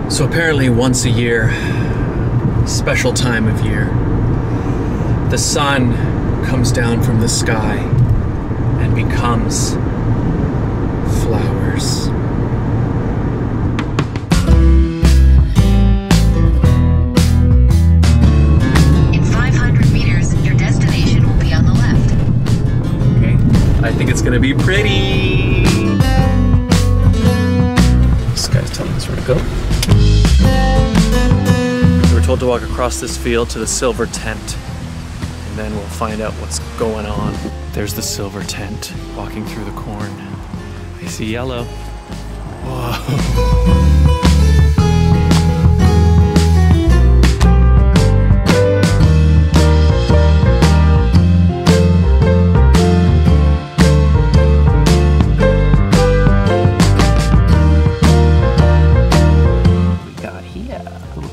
So apparently once a year, special time of year, the sun comes down from the sky and becomes flowers. In 500 meters, your destination will be on the left. Okay, I think it's gonna be pretty. This guy's telling us where to go. We're told to walk across this field to the silver tent, and then we'll find out what's going on. There's the silver tent, walking through the corn. I see yellow. Whoa.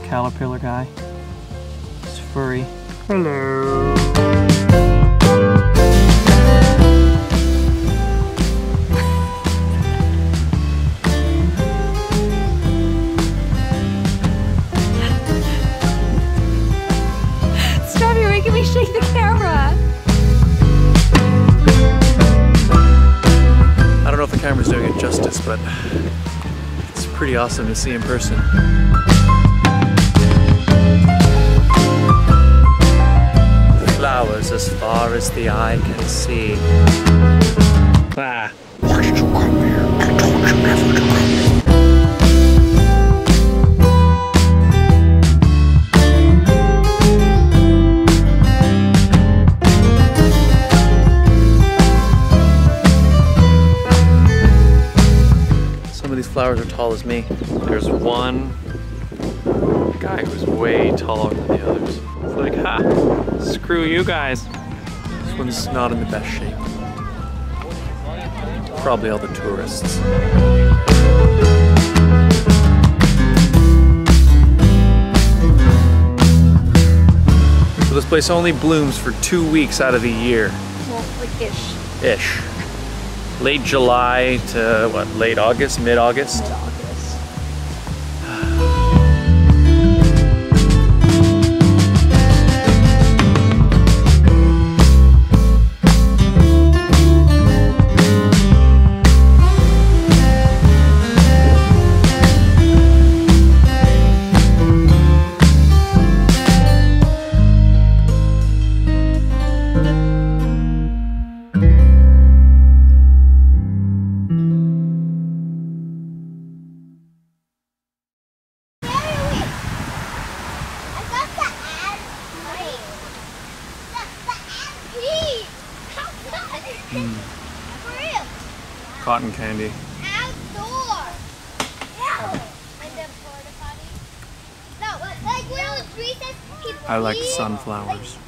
Caterpillar guy. It's furry. Hello. Stop, you're making me shake the camera. I don't know if the camera's doing it justice, but it's pretty awesome to see in person. Flowers as far as the eye can see. Ah. Why did you come here? I told you never to come. Some of these flowers are tall as me. There's one guy who's way taller than the others. It's like, ha, screw you guys. This one's not in the best shape. Probably all the tourists. So this place only blooms for 2 weeks out of the year. Well, like ish. Ish. Late July to what, late August, mid-August? Mid-August. Cotton candy. Outdoor. And then porta potty. No, like where the tree says. I like sunflowers.